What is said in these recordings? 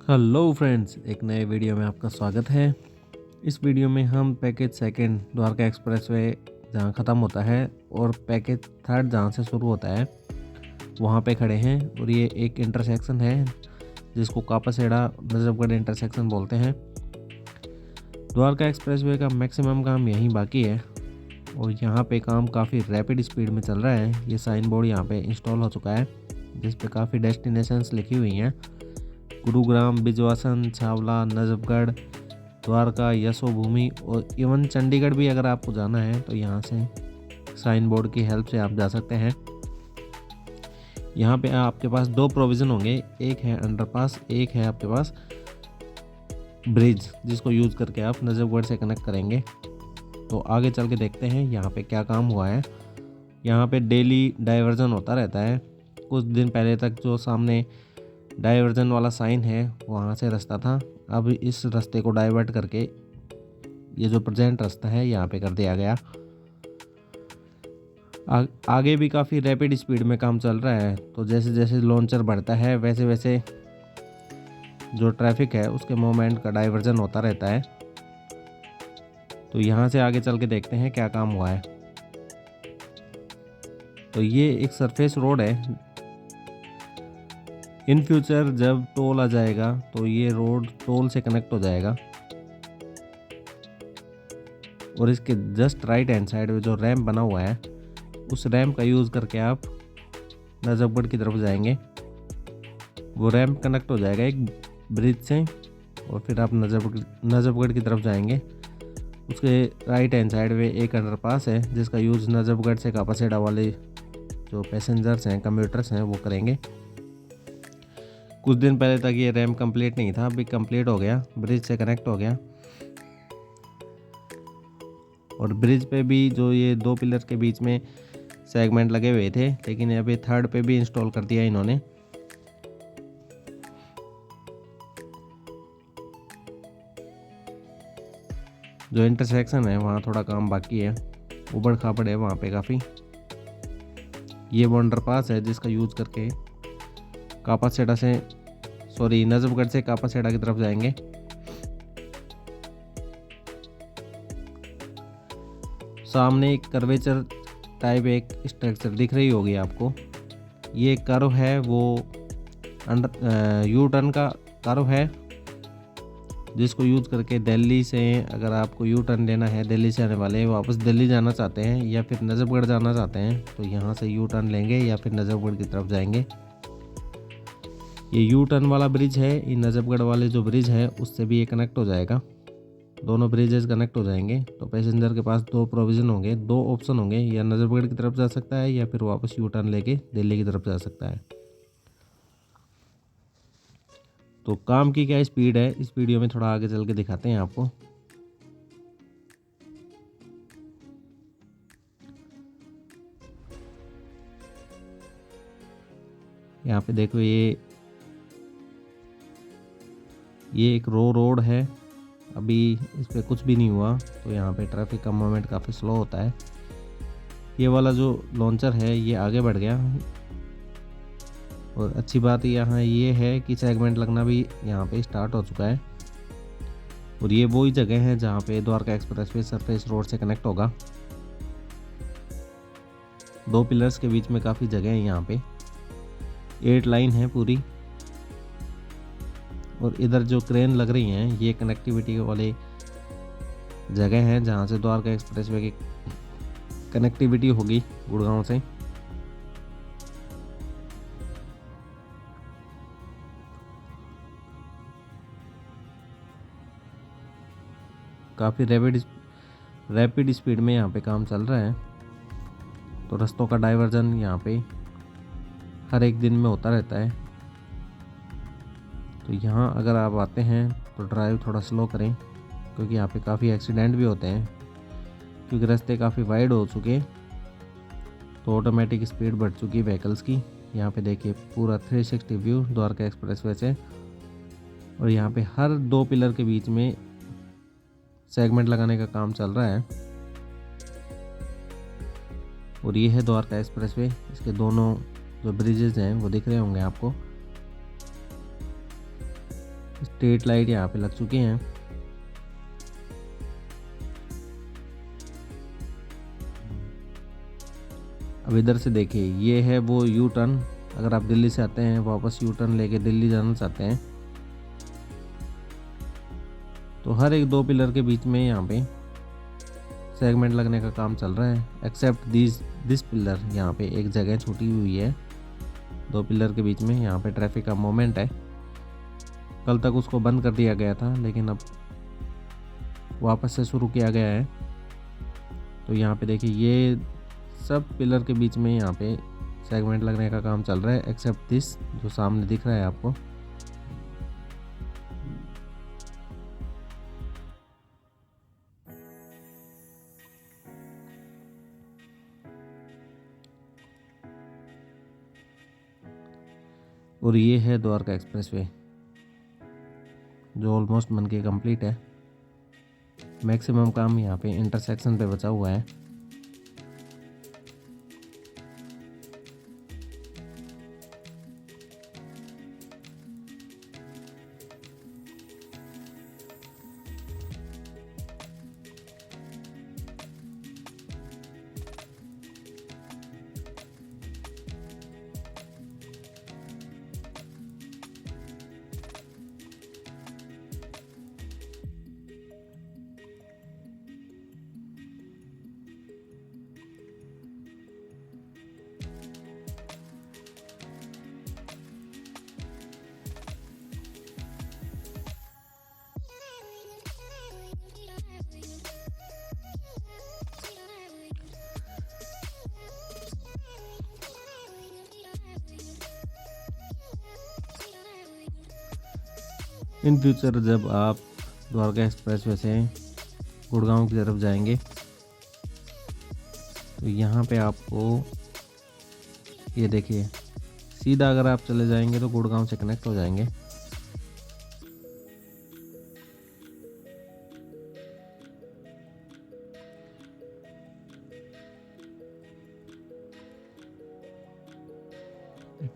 Hello friends, एक नए video में आपका स्वागत है। इस वीडियो में हम पैकेज सेकंड द्वारका एक्सप्रेसवे जहां ख़त्म होता है और पैकेज थर्ड जहां से शुरू होता है वहां पे खड़े हैं। और ये एक इंटरसेक्शन है जिसको कापासेड़ा नजफगढ़ इंटरसेक्शन बोलते हैं। द्वारका एक्सप्रेसवे का मैक्सिमम काम यहीं बाकी है और यहाँ पे काम काफ़ी रैपिड स्पीड में चल रहा है। ये साइन बोर्ड यहाँ पे इंस्टॉल हो चुका है जिस पे काफ़ी डेस्टिनेशंस लिखी हुई हैं। गुरुग्राम, बिजवासन, छावला, नजफगढ़, द्वारका, यशोभूमि और इवन चंडीगढ़ भी अगर आपको जाना है तो यहाँ से साइन बोर्ड की हेल्प से आप जा सकते हैं। यहाँ पे आपके पास दो प्रोविज़न होंगे, एक है अंडरपास, एक है आपके पास ब्रिज जिसको यूज़ करके आप नजफगढ़ से कनेक्ट करेंगे। तो आगे चल के देखते हैं यहाँ पे क्या काम हुआ है। यहाँ पे डेली डाइवर्जन होता रहता है। कुछ दिन पहले तक जो सामने डाइवर्जन वाला साइन है वहाँ से रास्ता था, अब इस रास्ते को डाइवर्ट करके ये जो प्रेजेंट रास्ता है यहाँ पे कर दिया गया। आगे भी काफ़ी रैपिड स्पीड में काम चल रहा है। तो जैसे जैसे लॉन्चर बढ़ता है वैसे वैसे जो ट्रैफिक है उसके मूवमेंट का डाइवर्जन होता रहता है। तो यहाँ से आगे चल के देखते हैं क्या काम हुआ है। तो ये एक सरफेस रोड है। इन फ्यूचर जब टोल आ जाएगा तो ये रोड टोल से कनेक्ट हो जाएगा और इसके जस्ट राइट हैंड साइड में जो रैंप बना हुआ है उस रैंप का यूज़ करके आप नजफगढ़ की तरफ जाएंगे। वो रैंप कनेक्ट हो जाएगा एक ब्रिज से और फिर आप नजफगढ़ की तरफ जाएंगे। उसके राइट हैंड साइड में एक अंडरपास है जिसका यूज़ नजफगढ़ से कापासेड़ा वाले जो पैसेंजर्स हैं, कम्यूटर्स हैं, वो करेंगे। कुछ दिन पहले तक ये रैम्प कंप्लीट नहीं था, अभी कंप्लीट हो गया, ब्रिज से कनेक्ट हो गया। और ब्रिज पे भी जो ये दो पिलर के बीच में सेगमेंट लगे हुए थे, लेकिन अभी थर्ड पे भी इंस्टॉल कर दिया इन्होंने। जो इंटरसेक्शन है वहाँ थोड़ा काम बाकी है, उबड़ खाबड़ है वहाँ पे काफ़ी। ये वो अंडरपास है जिसका यूज़ करके नजफगढ़ से कापासेड़ा की तरफ जाएंगे। सामने एक कर्वेचर टाइप एक स्ट्रक्चर दिख रही होगी आपको। ये कर्व है वो यू टर्न का कर्व है जिसको यूज़ करके दिल्ली से, अगर आपको यू टर्न लेना है, दिल्ली से आने वाले वापस दिल्ली जाना चाहते हैं या फिर नजफगढ़ जाना चाहते हैं तो यहाँ से यू टर्न लेंगे या फिर नजफगढ़ की तरफ जाएंगे। ये यू टर्न वाला ब्रिज है, ये नजफगढ़ वाले जो ब्रिज है उससे भी ये कनेक्ट हो जाएगा। दोनों ब्रिजेस कनेक्ट हो जाएंगे तो पैसेंजर के पास दो प्रोविज़न होंगे, दो ऑप्शन होंगे, या नजफगढ़ की तरफ जा सकता है या फिर वापस यू टर्न लेके दिल्ली की तरफ जा सकता है। तो काम की क्या स्पीड है इस वीडियो में थोड़ा आगे चल के दिखाते हैं आपको। यहाँ पे देखो ये एक रोड है, अभी इस पर कुछ भी नहीं हुआ तो यहाँ पे ट्रैफिक का मूवमेंट काफ़ी स्लो होता है। ये वाला जो लॉन्चर है ये आगे बढ़ गया और अच्छी बात यहाँ ये है कि सेगमेंट लगना भी यहाँ पे स्टार्ट हो चुका है। और ये वही जगह है जहाँ पे द्वारका एक्सप्रेसवे सरफेस रोड से कनेक्ट होगा। दो पिलर्स के बीच में काफ़ी जगह है, यहाँ पे 8 लाइन है पूरी। और इधर जो क्रेन लग रही हैं ये कनेक्टिविटी वाले जगह हैं जहाँ से द्वारका एक्सप्रेसवे की कनेक्टिविटी होगी गुड़गांव से। काफ़ी रैपिड स्पीड में यहाँ पे काम चल रहा है। तो रास्तों का डाइवर्जन यहाँ पे हर एक दिन में होता रहता है। तो यहाँ अगर आप आते हैं तो ड्राइव थोड़ा स्लो करें क्योंकि यहाँ पे काफ़ी एक्सीडेंट भी होते हैं क्योंकि रास्ते काफ़ी वाइड हो चुके, तो ऑटोमेटिक स्पीड बढ़ चुकी व्हीकल्स की। यहाँ पे देखिए पूरा 360 व्यू द्वारका एक्सप्रेसवे से। और यहाँ पे हर दो पिलर के बीच में सेगमेंट लगाने का काम चल रहा है। और ये है द्वारका एक्सप्रेसवे, इसके दोनों जो ब्रिजेज हैं वो दिख रहे होंगे आपको। स्ट्रीट लाइट यहाँ पे लग चुकी हैं। अब इधर से देखिए, ये है वो यू टर्न। अगर आप दिल्ली से आते हैं, वापस यू टर्न लेके दिल्ली जाना चाहते हैं, तो हर एक 2 पिलर के बीच में यहाँ पे सेगमेंट लगने का काम चल रहा है। एक्सेप्ट दिस पिलर, यहाँ पे एक जगह छूटी हुई है 2 पिलर के बीच में। यहाँ पे ट्रैफिक का मोमेंट है। कल तक उसको बंद कर दिया गया था, लेकिन अब वापस से शुरू किया गया है। तो यहाँ पे देखिए, ये सब पिलर के बीच में यहाँ पे सेगमेंट लगने का काम चल रहा है, एक्सेप्ट दिस जो सामने दिख रहा है आपको। और ये है द्वारका एक्सप्रेसवे, जो ऑलमोस्ट बन के कंप्लीट है। मैक्सिमम काम यहाँ पे इंटरसेक्शन पे बचा हुआ है। इन फ्यूचर जब आप द्वारका एक्सप्रेसवे से गुड़गांव की तरफ जाएंगे, तो यहाँ पे आपको ये देखिए, सीधा अगर आप चले जाएंगे तो गुड़गांव से कनेक्ट हो जाएंगे।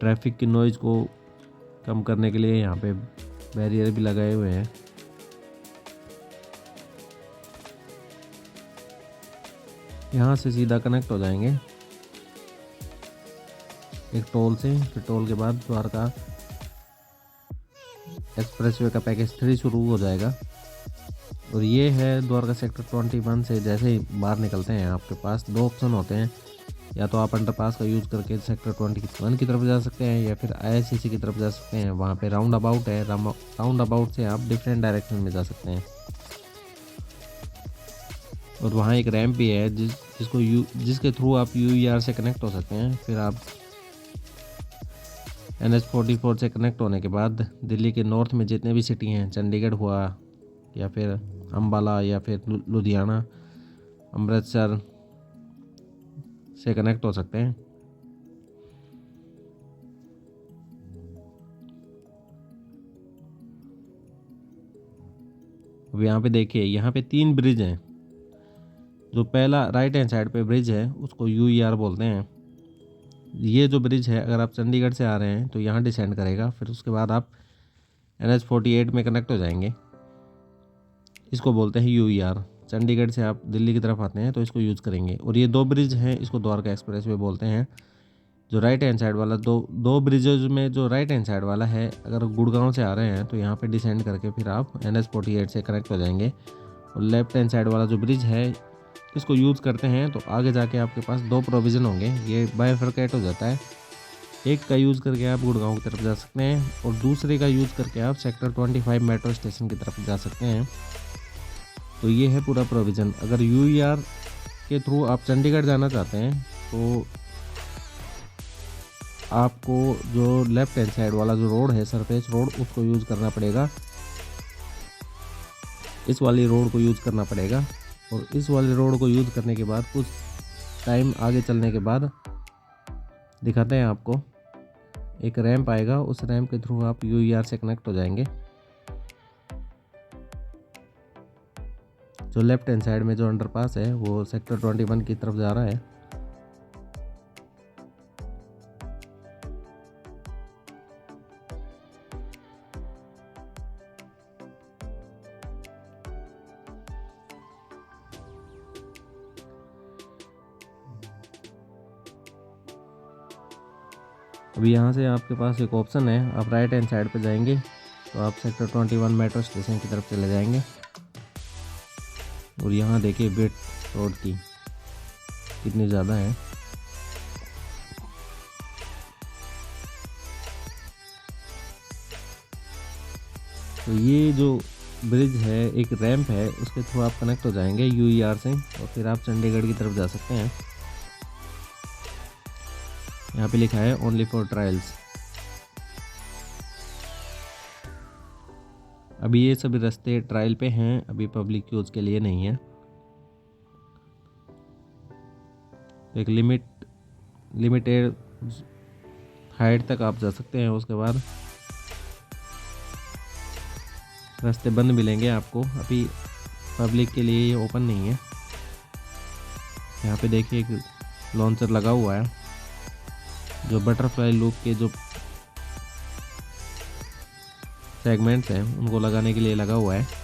ट्रैफिक की नॉइज़ को कम करने के लिए यहाँ पे बैरियर भी लगाए हुए हैं। यहाँ से सीधा कनेक्ट हो जाएंगे एक टोल से। फिर टोल के बाद द्वारका एक्सप्रेसवे का पैकेज 3 शुरू हो जाएगा। और ये है द्वारका सेक्टर 21 से जैसे ही बाहर निकलते हैं, आपके पास 2 ऑप्शन होते हैं। या तो आप अंडरपास का यूज़ करके सेक्टर 21 की तरफ जा सकते हैं, या फिर IICC की तरफ जा सकते हैं। वहाँ पे राउंड अबाउट है, राउंड अबाउट से आप डिफरेंट डायरेक्शन में जा सकते हैं। और वहाँ एक रैम्प भी है जिसके थ्रू आप UER से कनेक्ट हो सकते हैं। फिर आप NH44 से कनेक्ट होने के बाद दिल्ली के नॉर्थ में जितने भी सिटी हैं, चंडीगढ़ हुआ, या फिर अम्बाला, या फिर लुधियाना, अमृतसर से कनेक्ट हो सकते हैं। अब यहाँ पे देखिए, यहाँ पे 3 ब्रिज हैं। जो पहला राइट हैंड साइड पे ब्रिज है उसको UER बोलते हैं। ये जो ब्रिज है, अगर आप चंडीगढ़ से आ रहे हैं तो यहाँ डिसेंड करेगा, फिर उसके बाद आप NH48 में कनेक्ट हो जाएंगे। इसको बोलते हैं UER। चंडीगढ़ से आप दिल्ली की तरफ आते हैं तो इसको यूज़ करेंगे। और ये 2 ब्रिज हैं, इसको द्वारका एक्सप्रेसवे बोलते हैं। जो राइट हैंड साइड वाला, दो ब्रिजेज में जो राइट हैंड साइड वाला है, अगर गुड़गांव से आ रहे हैं तो यहाँ पे डिसेंड करके फिर आप NH48 से कनेक्ट हो जाएंगे। और लेफ्ट हैंड साइड वाला जो ब्रिज है, इसको यूज़ करते हैं तो आगे जाके आपके पास 2 प्रोविज़न होंगे। ये बाइफरकेट हो जाता है। एक का यूज़ करके आप गुड़गांव की तरफ जा सकते हैं, और दूसरे का यूज़ करके आप सेक्टर 25 मेट्रो स्टेशन की तरफ जा सकते हैं। तो ये है पूरा प्रोविज़न। अगर UER के थ्रू आप चंडीगढ़ जाना चाहते हैं तो आपको जो लेफ्ट हैंड साइड वाला जो रोड है, सरफेस रोड, उसको यूज़ करना पड़ेगा। इस वाली रोड को यूज़ करना पड़ेगा। और इस वाले रोड को यूज़ करने के बाद कुछ टाइम आगे चलने के बाद दिखाते हैं आपको, एक रैंप आएगा। उस रैंप के थ्रू आप UER से कनेक्ट हो जाएंगे। जो लेफ्ट हैंड साइड में जो अंडरपास है वो सेक्टर 21 की तरफ जा रहा है। अभी यहाँ से आपके पास एक ऑप्शन है, आप राइट हैंड साइड पे जाएंगे तो आप सेक्टर 21 मेट्रो स्टेशन की तरफ चले जाएंगे। और यहाँ देखिए विड्थ रोड की कितनी ज़्यादा है। तो ये जो ब्रिज है एक रैंप है, उसके थ्रू आप कनेक्ट हो जाएंगे यूईआर से और फिर आप चंडीगढ़ की तरफ जा सकते हैं। यहाँ पे लिखा है ओनली फॉर ट्रायल्स। अभी ये सभी रास्ते ट्रायल पे हैं, अभी पब्लिक यूज़ के लिए नहीं है। एक लिमिटेड हाइट तक आप जा सकते हैं, उसके बाद रास्ते बंद मिलेंगे आपको। अभी पब्लिक के लिए ये ओपन नहीं है। यहाँ पे देखिए एक लॉन्चर लगा हुआ है जो बटरफ्लाई लूप के जो सेगमेंट्स हैं उनको लगाने के लिए लगा हुआ है।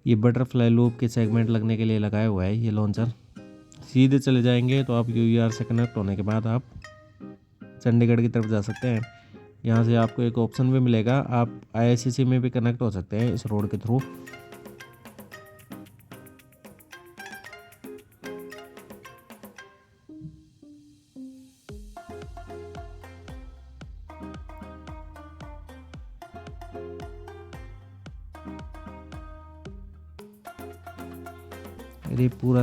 ये बटरफ्लाई लूप के सेगमेंट लगने के लिए लगाया हुआ है ये लॉन्चर। सीधे चले जाएंगे तो आप यूईआर से कनेक्ट होने के बाद आप चंडीगढ़ की तरफ जा सकते हैं। यहाँ से आपको एक ऑप्शन भी मिलेगा, आप आईआईसीसी में भी कनेक्ट हो सकते हैं इस रोड के थ्रू। ये पूरा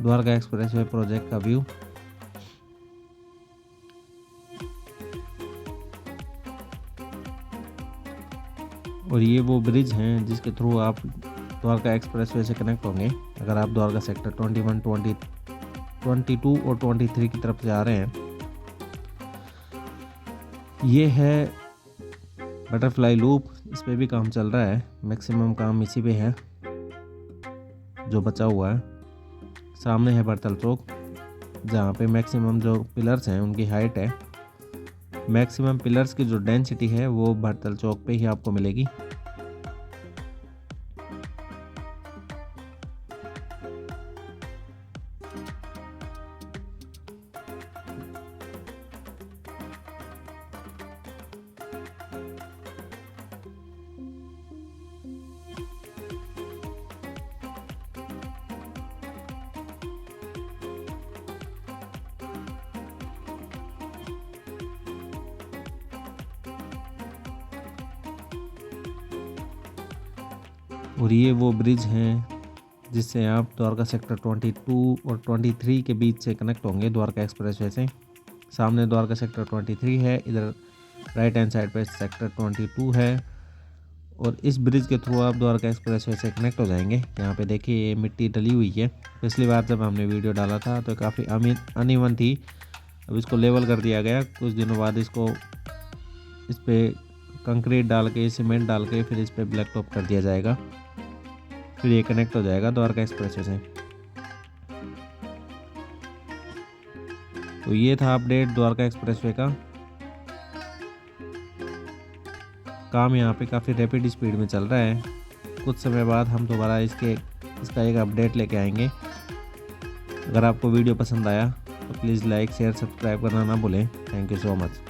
द्वारका एक्सप्रेसवे प्रोजेक्ट का व्यू। और ये वो ब्रिज हैं जिसके थ्रू आप द्वारका एक्सप्रेसवे से कनेक्ट होंगे अगर आप द्वारका सेक्टर 21, 22 और 23 की तरफ जा रहे हैं। ये है बटरफ्लाई लूप, इस पे भी काम चल रहा है, मैक्सिमम काम इसी पे है जो बचा हुआ है। सामने है बड़तल चौक जहाँ पे मैक्सिमम जो पिलर्स हैं उनकी हाइट है। मैक्सिमम पिलर्स की जो डेंसिटी है वो बड़तल चौक पे ही आपको मिलेगी। और ये वो ब्रिज हैं जिससे आप द्वारका सेक्टर 22 और 23 के बीच से कनेक्ट होंगे द्वारका एक्सप्रेसवे से। सामने द्वारका सेक्टर 23 है, इधर राइट हैंड साइड पे सेक्टर 22 है और इस ब्रिज के थ्रू आप द्वारका एक्सप्रेसवे से कनेक्ट हो जाएंगे। यहाँ पे देखिए ये मिट्टी डली हुई है, पिछली बार जब हमने वीडियो डाला था तो काफ़ी अनइवन थी। अब इसको लेवल कर दिया गया, कुछ दिनों बाद इसको इस पर कंक्रीट डाल के, सीमेंट डाल के फिर इस पर ब्लैक टॉप कर दिया जाएगा, फिर ये कनेक्ट हो जाएगा द्वारका एक्सप्रेसवे से। तो ये था अपडेट द्वारका एक्सप्रेसवे का। काम यहाँ पे काफ़ी रैपिड स्पीड में चल रहा है। कुछ समय बाद हम दोबारा इसका एक अपडेट लेके आएंगे। अगर आपको वीडियो पसंद आया तो प्लीज़ लाइक, शेयर, सब्सक्राइब करना ना भूलें। Thank you so much.